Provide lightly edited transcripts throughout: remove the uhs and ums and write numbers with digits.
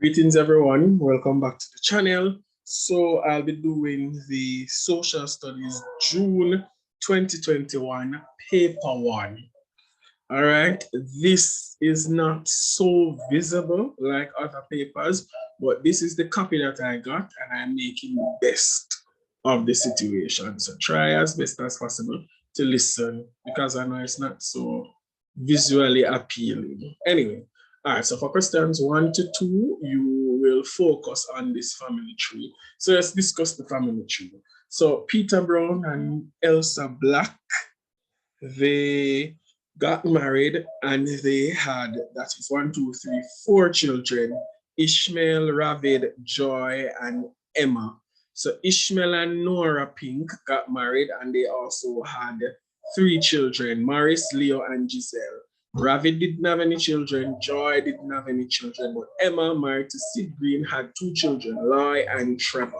Greetings everyone, welcome back to the channel. So I'll be doing the Social Studies June 2021 paper 1. All right, this is not so visible like other papers, but this is the copy that I got and I'm making the best of the situation. So try as best as possible to listen because I know it's not so visually appealing. Anyway, all right, so for questions 1 to 2, you will focus on this family tree. So let's discuss the family tree. So Peter Brown and Elsa Black, they got married and they had, that is 4 children: Ishmael, Ravid, Joy, and Emma. So Ishmael and Nora Pink got married and they also had 3 children: Maurice, Leo, and Giselle. Ravid didn't have any children, Joy didn't have any children, but Emma, married to Sid Green, had 2 children, Loy and Trevor.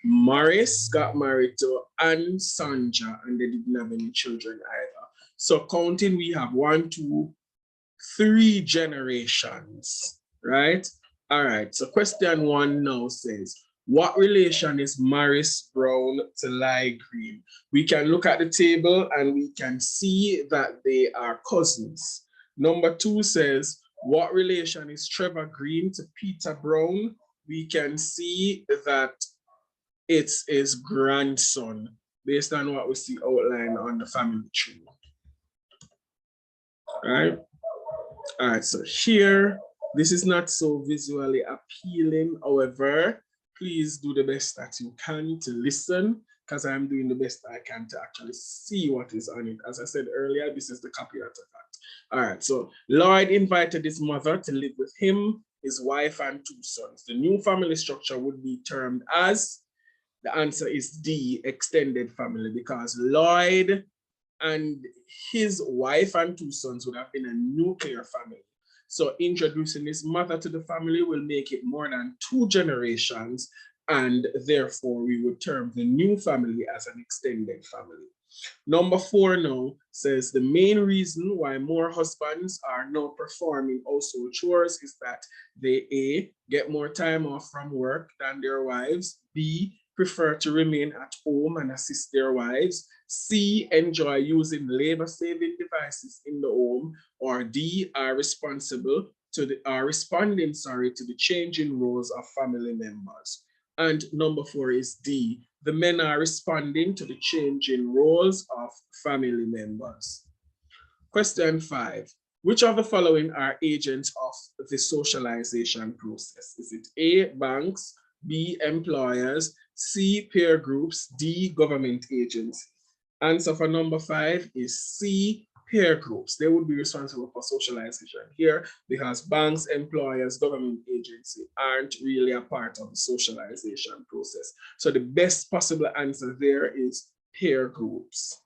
Maurice got married to Anne Sanja and they didn't have any children either. So counting, we have 1, 2, 3 generations, right? All right, so question 1 now says, what relation is Maurice Brown to Lie Green? We can look at the table and we can see that they are cousins. Number 2 says, what relation is Trevor Green to Peter Brown? We can see that it's his grandson based on what we see outlined on the family tree. Right? All right, so here, this is not so visually appealing. However, please do the best that you can to listen, because I'm doing the best I can to actually see what is on it. As I said earlier, this is the copy that I got. All right, so Lloyd invited his mother to live with him, his wife, and 2 sons. The new family structure would be termed as, the answer is D, extended family, because Lloyd and his wife and 2 sons would have been a nuclear family. So introducing his mother to the family will make it more than 2 generations, and therefore we would term the new family as an extended family. Number 4 now says the main reason why more husbands are now performing household chores is that they A, get more time off from work than their wives, B, prefer to remain at home and assist their wives, C, enjoy using labor-saving devices in the home, or D, are responding to the changing roles of family members. And number 4 is D, the men are responding to the changing roles of family members. Question 5, which of the following are agents of the socialization process? Is it A, banks, B, employers, C, peer groups, D, government agencies? Answer for number 5 is C, peer groups. They would be responsible for socialization here because banks, employers, government agency aren't really a part of the socialization process. So the best possible answer there is peer groups.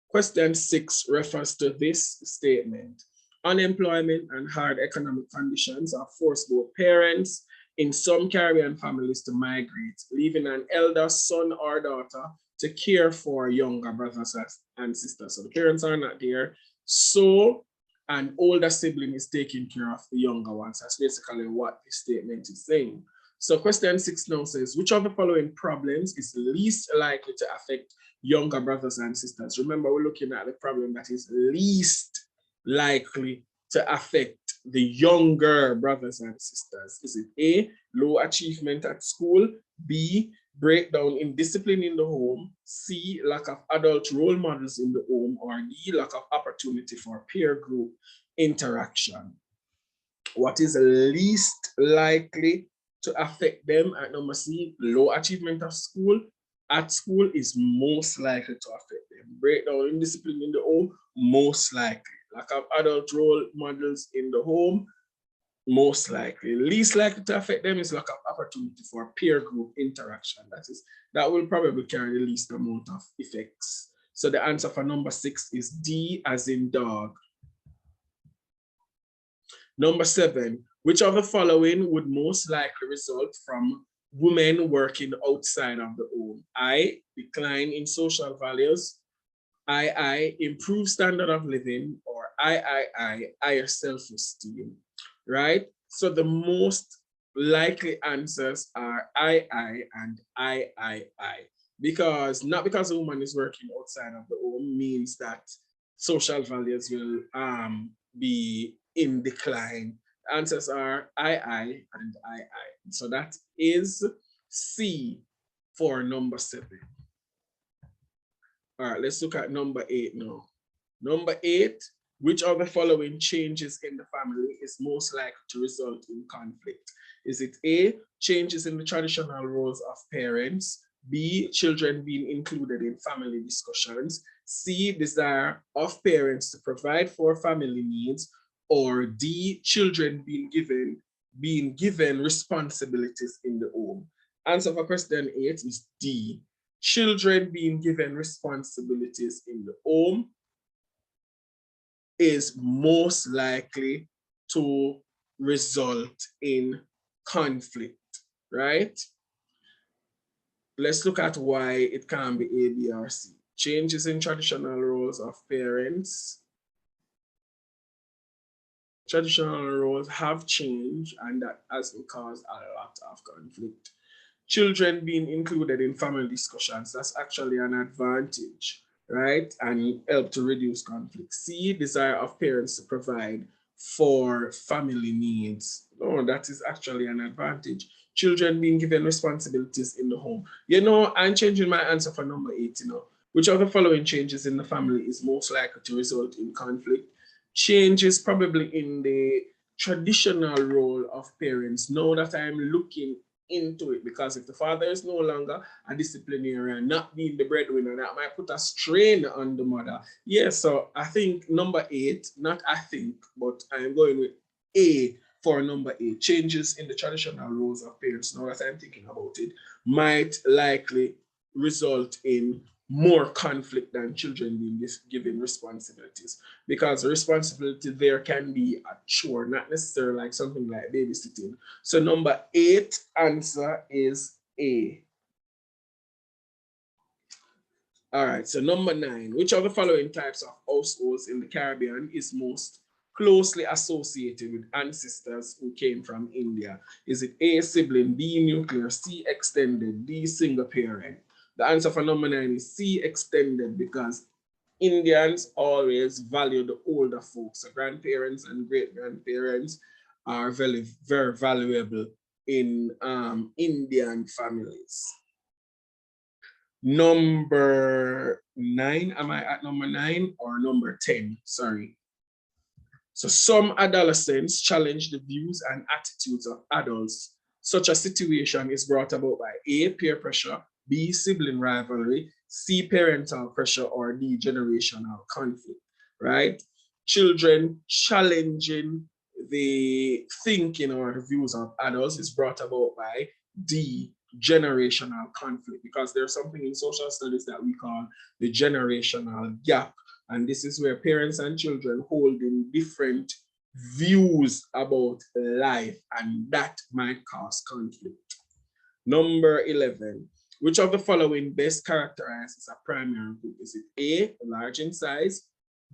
Question 6 refers to this statement. Unemployment and hard economic conditions have forced both parents in some Caribbean families to migrate, leaving an elder son or daughter to care for younger brothers and sisters. So the parents are not there, so an older sibling is taking care of the younger ones. That's basically what this statement is saying. So question 6 now says, which of the following problems is least likely to affect younger brothers and sisters? Remember, we're looking at the problem that is least likely to affect the younger brothers and sisters. Is it A, low achievement at school, B, breakdown in discipline in the home, C, lack of adult role models in the home, or D, lack of opportunity for peer group interaction? What is least likely to affect them at number C? Low achievement at school is most likely to affect them. Breakdown in discipline in the home, most likely. Lack of adult role models in the home, most likely. Least likely to affect them is lack of opportunity for peer group interaction. That will probably carry the least amount of effects. So the answer for number 6 is D, as in dog. Number 7, which of the following would most likely result from women working outside of the home? I, decline in social values, I, improve standard of living, or I, higher self-esteem, right? So the most likely answers are I, and I. Because not because a woman is working outside of the home means that social values will be in decline. The answers are I, and I. So that is C for number 7. All right, let's look at number 8 now. Number 8, which of the following changes in the family is most likely to result in conflict? Is it A, changes in the traditional roles of parents, B, children being included in family discussions, C, desire of parents to provide for family needs, or D, children being given responsibilities in the home? Answer for question 8 is D, children being given responsibilities in the home is most likely to result in conflict, right? Let's look at why it can be A, B, or C. Changes in traditional roles of parents. Traditional roles have changed, and that has caused a lot of conflict. Children being included in family discussions, that's actually an advantage, right? And help to reduce conflict. C, desire of parents to provide for family needs. No, that is actually an advantage. Children being given responsibilities in the home. You know, I'm changing my answer for number 8, you know. Which of the following changes in the family is most likely to result in conflict? Changes probably in the traditional role of parents. Now that I'm looking into it, because if the father is no longer a disciplinarian, not being the breadwinner, that might put a strain on the mother. Yeah, so I think number 8, not I think, but I'm going with A for number 8. Changes in the traditional roles of parents, now that I'm thinking about it, might likely result in more conflict than children being given responsibilities, because the responsibility there can be a chore, not necessarily like something like babysitting. So number 8 answer is A. All right, so number 9, which of the following types of households in the Caribbean is most closely associated with ancestors who came from India? Is it A, sibling, B, nuclear, C, extended, D, single parent? The answer for number 9 is C, extended, because Indians always value the older folks. So grandparents and great grandparents are very, very valuable in Indian families. Number 9, am I at number 9 or number 10? Sorry. So some adolescents challenge the views and attitudes of adults. Such a situation is brought about by A, peer pressure, B, sibling rivalry, C, parental pressure, or D, generational conflict, right? Children challenging the thinking or the views of adults is brought about by D, generational conflict, because there's something in social studies that we call the generational gap. And this is where parents and children hold in different views about life, and that might cause conflict. Number 11, which of the following best characterizes a primary group? Is it A, large in size,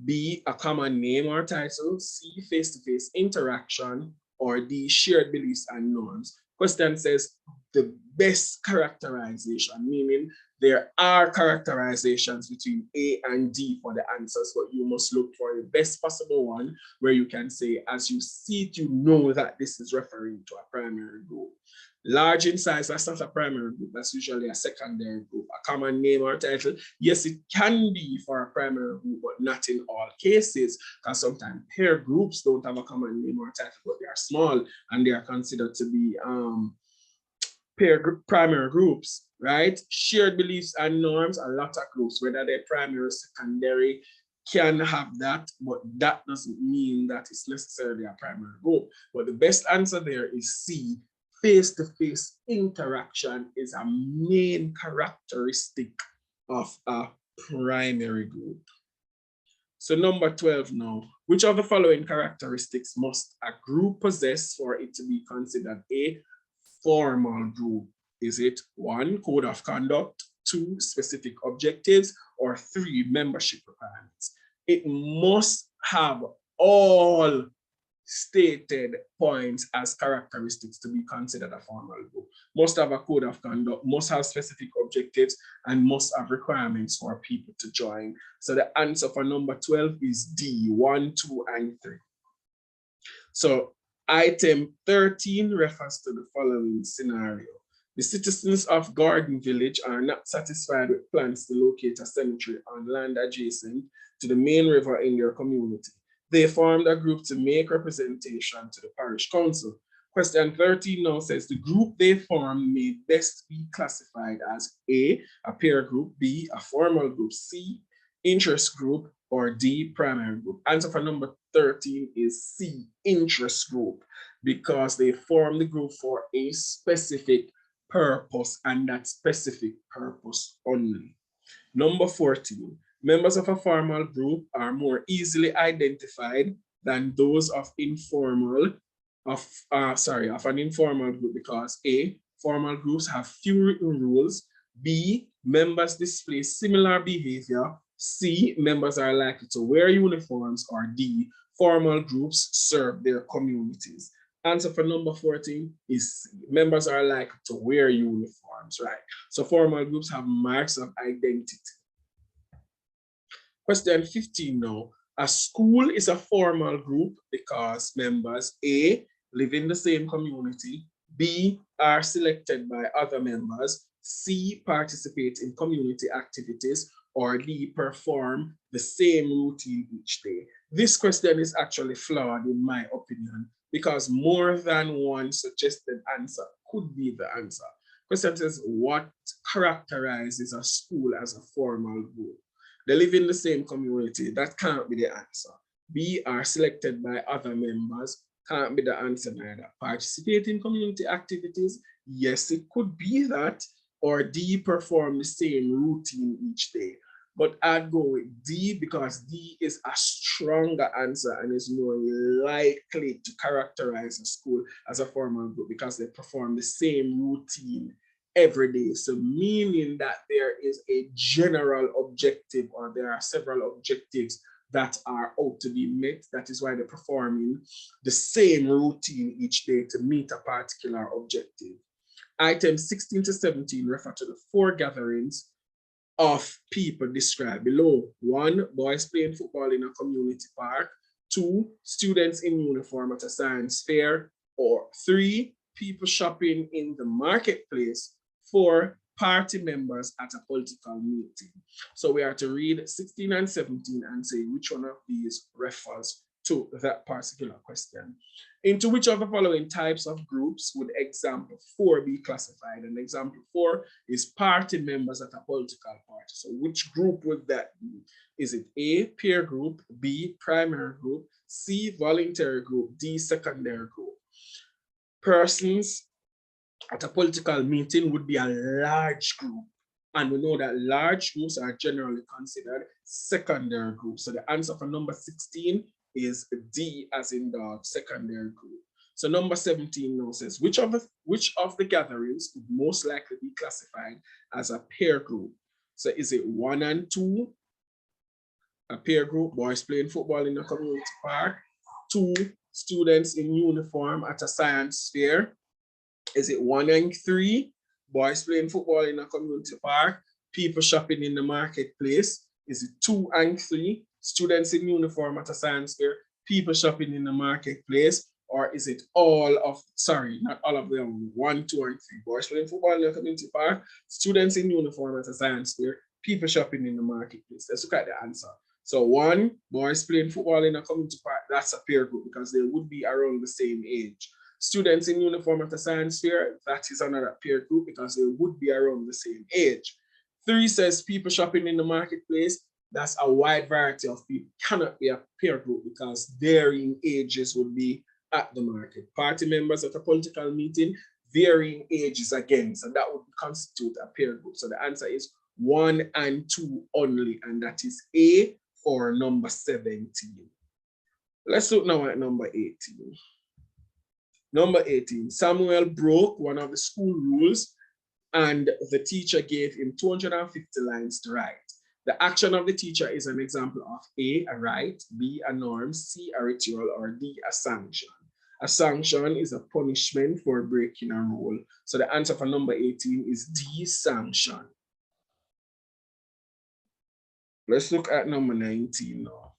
B, a common name or title, C, face-to-face interaction, or D, shared beliefs and norms? Question says the best characterization, meaning there are characterizations between A and D for the answers, but you must look for the best possible one where you can say, as you see it, you know that this is referring to a primary group. Large in size, that's not a primary group, that's usually a secondary group. A common name or title, yes, it can be for a primary group, but not in all cases, because sometimes pair groups don't have a common name or title, but they are small and they are considered to be primary groups, right? Shared beliefs and norms, a lot of groups, whether they're primary or secondary, can have that, but that doesn't mean that it's necessarily a primary group. But the best answer there is C. Face-to-face interaction is a main characteristic of a primary group. So number 12 now, which of the following characteristics must a group possess for it to be considered a formal group? Is it 1, code of conduct, 2, specific objectives, or 3, membership requirements? It must have all stated points as characteristics to be considered a formal group. Must have a code of conduct, must have specific objectives, and must have requirements for people to join. So the answer for number 12 is D, 1, 2, and 3. So item 13 refers to the following scenario. The citizens of Garden Village are not satisfied with plans to locate a cemetery on land adjacent to the main river in their community. They formed a group to make representation to the parish council. Question 13 now says the group they formed may best be classified as A, a peer group, B, a formal group, C, interest group, or D, primary group. Answer for number 13 is C, interest group, because they form the group for a specific purpose and that specific purpose only. Number 14, members of a formal group are more easily identified than those of an informal group because A, formal groups have few written rules, B, members display similar behavior, C, members are likely to wear uniforms, or D, formal groups serve their communities. Answer for number 14 is C. Members are likely to wear uniforms, right? So formal groups have marks of identity. Question 15 now. A school is a formal group because members A, live in the same community, B, are selected by other members, C, participate in community activities, or D, perform the same routine each day. This question is actually flawed in my opinion because more than one suggested answer could be the answer. Question says, what characterizes a school as a formal group? They live in the same community. That can't be the answer. B, are selected by other members. Can't be the answer neither. Participate in community activities. Yes, it could be that. Or D, perform the same routine each day. But I'd go with D because D is a stronger answer and is more likely to characterize a school as a formal group because they perform the same routine every day. So meaning that there is a general objective or there are several objectives that are out to be met. That is why they're performing the same routine each day to meet a particular objective. Items 16 to 17 refer to the 4 gatherings of people described below. 1, boys playing football in a community park. 2, students in uniform at a science fair. Or 3, people shopping in the marketplace. 4, party members at a political meeting. So we are to read 16 and 17 and say which one of these refers to that particular question. Into which of the following types of groups would example 4 be classified? And example 4 is party members at a political party. So which group would that be? Is it A, peer group, B, primary group, C, voluntary group, D, secondary group? Persons at a political meeting would be a large group. And we know that large groups are generally considered secondary groups. So the answer for number 16 is D as in dog, secondary group. So number 17 now says, which of the gatherings would most likely be classified as a peer group? So is it 1 and 2, a peer group, boys playing football in a community park? 2, students in uniform at a science fair? Is it 1 and 3, boys playing football in a community park, people shopping in the marketplace? Is it 2 and 3, students in uniform at a science fair, people shopping in the marketplace? Or is it all of, sorry, not all of them, 1, 2, and 3, boys playing football in a community park, students in uniform at a science fair, people shopping in the marketplace? Let's look at the answer. So 1, boys playing football in a community park, that's a peer group because they would be around the same age. Students in uniform at a science fair, that is another peer group because they would be around the same age. 3 says people shopping in the marketplace, that's a wide variety of people. Cannot be a peer group because varying ages would be at the market. Party members at a political meeting, varying ages again. So that would constitute a peer group. So the answer is 1 and 2 only, and that is A for number 17. Let's look now at number 18. Number 18, Samuel broke one of the school rules and the teacher gave him 250 lines to write. The action of the teacher is an example of A, a right, B, a norm, C, a ritual, or D, a sanction. A sanction is a punishment for breaking a rule. So the answer for number 18 is D, sanction. Let's look at number 19 now.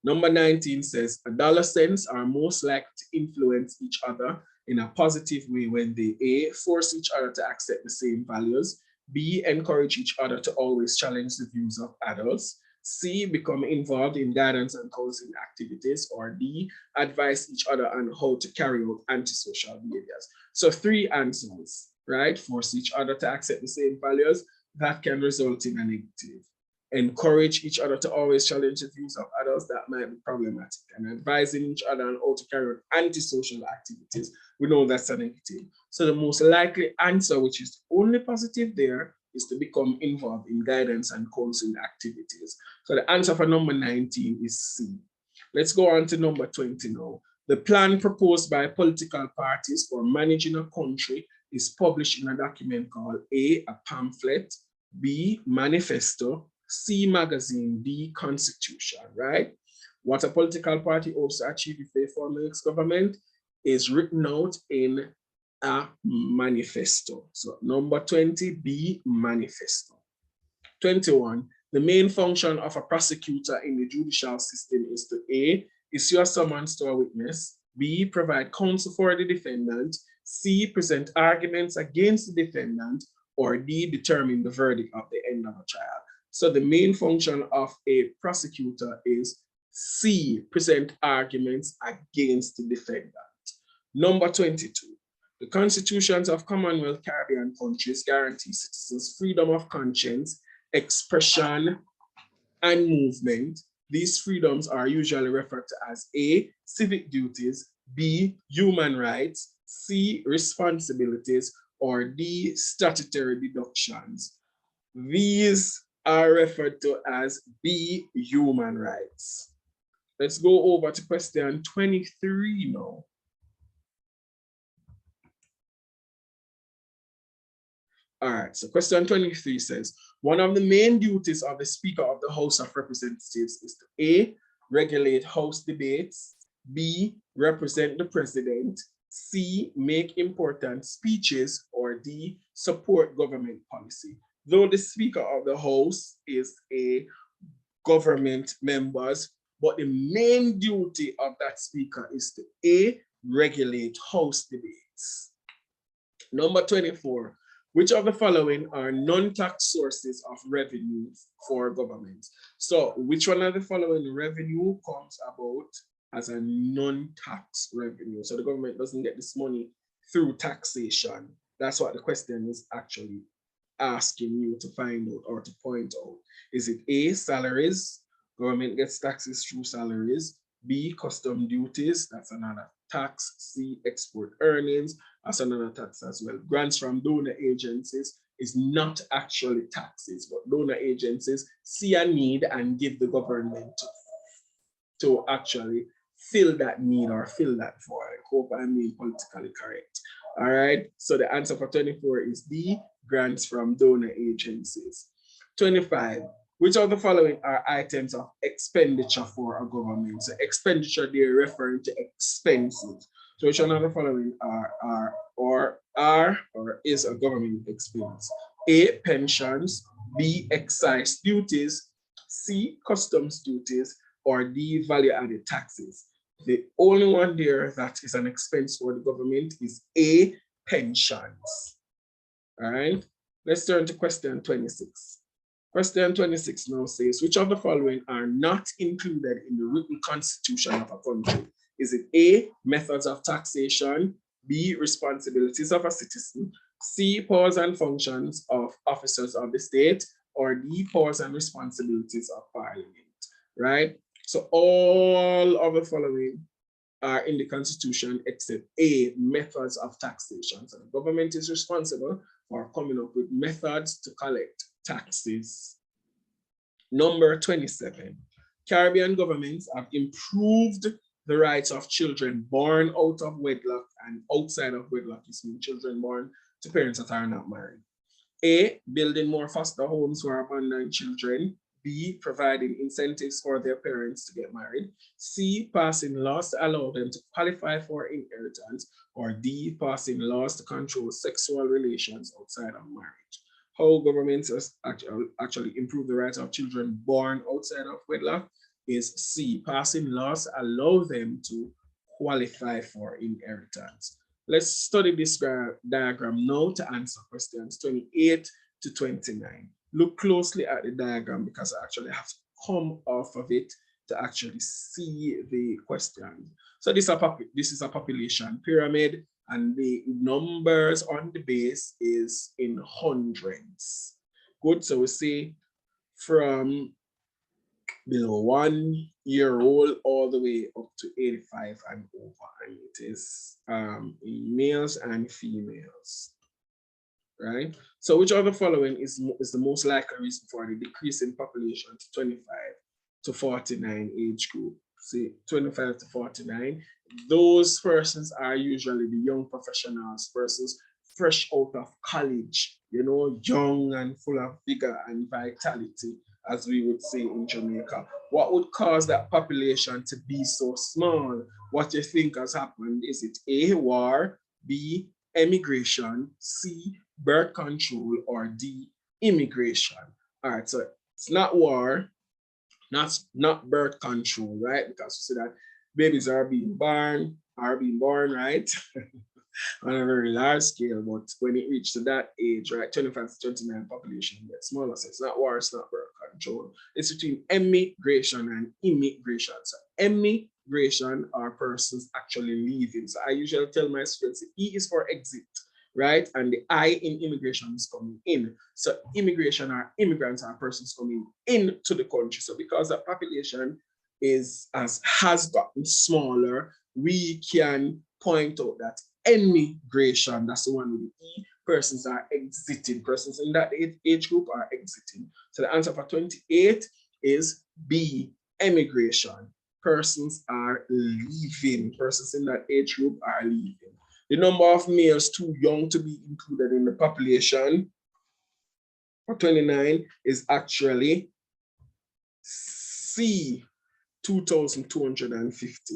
Number 19 says, adolescents are most likely to influence each other in a positive way when they A, force each other to accept the same values, B, encourage each other to always challenge the views of adults, C, become involved in guidance and counseling activities, or D, advise each other on how to carry out antisocial behaviors. So 3 answers, right? Force each other to accept the same values, that can result in a negative. Encourage each other to always challenge the views of adults, that might be problematic. And advising each other on how to carry out antisocial activities, we know that's a negative. So the most likely answer, which is the only positive there, is to become involved in guidance and counseling activities. So the answer for number 19 is C. Let's go on to number 20 now. The plan proposed by political parties for managing a country is published in a document called A, a pamphlet, B, manifesto, C, magazine, D, constitution, right? What a political party hopes to achieve if they form the next government is written out in a manifesto. So number 20, B, manifesto. 21, the main function of a prosecutor in the judicial system is to A, issue a summons to a witness, B, provide counsel for the defendant, C, present arguments against the defendant, or D, determine the verdict of the end of a trial. So the main function of a prosecutor is C, present arguments against the defendant. Number 22, the constitutions of Commonwealth Caribbean countries guarantee citizens freedom of conscience, expression, and movement. These freedoms are usually referred to as A, civic duties, B, human rights, C, responsibilities, or D, statutory deductions. These are referred to as B, human rights. Let's go over to question 23 now. All right, so question 23 says, one of the main duties of the Speaker of the House of Representatives is to A, regulate House debates, B, represent the President, C, make important speeches, or D, support government policy. Though the Speaker of the House is a government member, but the main duty of that Speaker is to A, regulate House debates. Number 24, which of the following are non-tax sources of revenue for government? So which one of the following revenue comes about as a non-tax revenue? So the government doesn't get this money through taxation. That's what the question is actually asking you to find out or to point out. Is it A, salaries? Government gets taxes through salaries. B, custom duties, that's another tax. C, export earnings, that's another tax as well. Grants from donor agencies is not actually taxes, but donor agencies see a need and give the government to actually fill that need or fill that void. I hope I'm being politically correct. All right, so the answer for 24 is D, grants from donor agencies. 25, which of the following are items of expenditure for a government? So expenditure, they're referring to expenses. So which one of the following are or is a government expense? A, pensions, B, excise duties, C, customs duties, or D, value-added taxes. The only one there that is an expense for the government is A, pensions. All right, let's turn to question 26. Question 26 now says, which of the following are not included in the written constitution of a country? Is it A, methods of taxation, B, responsibilities of a citizen, C, powers and functions of officers of the state, or D, powers and responsibilities of parliament, right? So all of the following are in the constitution except A, methods of taxation. So the government is responsible for coming up with methods to collect taxes. Number 27, Caribbean governments have improved the rights of children born out of wedlock and outside of wedlock, is mean children born to parents that are not married. A, building more foster homes for abandoned children. B, providing incentives for their parents to get married. C, passing laws to allow them to qualify for inheritance. Or D, passing laws to control sexual relations outside of marriage. How governments actually improve the rights of children born outside of wedlock is C, passing laws allow them to qualify for inheritance. Let's study this diagram now to answer questions 28 to 29. Look closely at the diagram because I actually have to come off of it to actually see the question. So this is a population pyramid, and the numbers on the base is in hundreds. Good, so we see from below 1 year old all the way up to 85 and over, and it is males and females, right? So which of the following is the most likely reason for the decrease in population to 25 to 49 age group? See, 25 to 49, those persons are usually the young professionals, persons fresh out of college, you know, young and full of vigor and vitality, as we would say in Jamaica. What would cause that population to be so small? What do you think has happened? Is it A, war, B, emigration, C, birth control, or D, immigration? All right, so it's not war, not birth control, right? Because you see that babies are being born, right? On a very large scale, but when it reaches to that age, right, 25 to 29, population gets smaller. So it's not war, it's not birth control. It's between emigration and immigration. So emigration are persons actually leaving. So I usually tell my students, E is for exit, right? And the I in immigration is coming in. So immigration are immigrants are persons coming into the country. So because the population has gotten smaller, we can point out that emigration, that's the one with the E, persons are exiting. Persons in that age group are exiting. So the answer for 28 is B, emigration. Persons are leaving. Persons in that age group are leaving. The number of males too young to be included in the population for 29 is actually C, 2,250.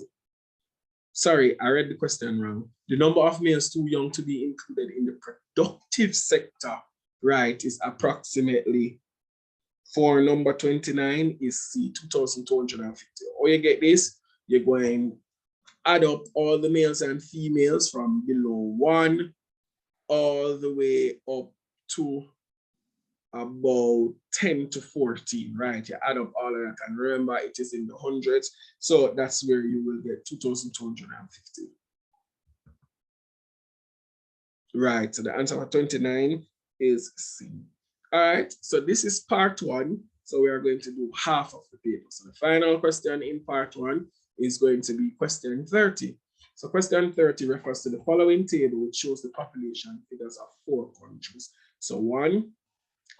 Sorry, I read the question wrong. The number of males too young to be included in the productive sector, right, is approximately, for number 29 is C, 2,250. Or you get this, you're going add up all the males and females from below 1 all the way up to about 10 to 14, right? You add up all of that, and remember it is in the hundreds, so that's where you will get 2,250. Right, so the answer for 29 is C. All right, so this is part 1. So we are going to do half of the paper. So the final question in part 1 is going to be question 30. So question 30 refers to the following table, which shows the population figures of 4 countries. So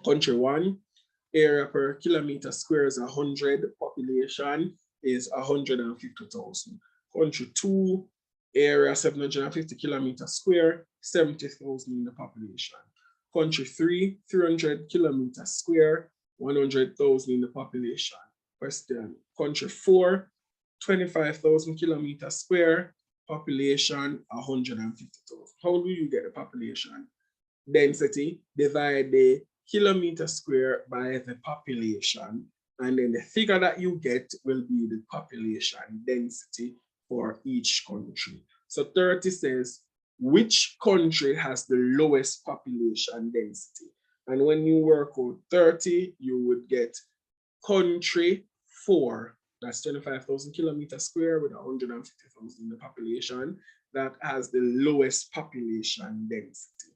country 1, area per kilometer square is 100, population is 150,000. Country 2, area 750 kilometers square, 70,000 in the population. Country 3, 300 kilometers square, 100,000 in the population. Question. Country 4, 25,000 kilometers square, population 150,000. How do you get the population density? Divide the kilometer square by the population, and then the figure that you get will be the population density for each country. So 30 says, which country has the lowest population density? And when you work out 30, you would get country 4, that's 25,000 kilometers square with 150,000 in the population, that has the lowest population density.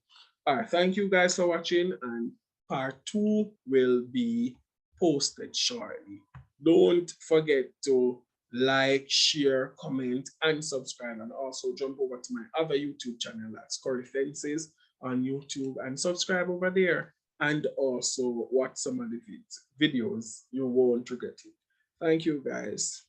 All right, thank you guys for watching, and part 2 will be posted shortly. Don't forget to like, share, comment, and subscribe, and also jump over to my other YouTube channel, that's Corey Fences on YouTube, and subscribe over there, and also watch some of the videos. You won't regret it. Thank you guys.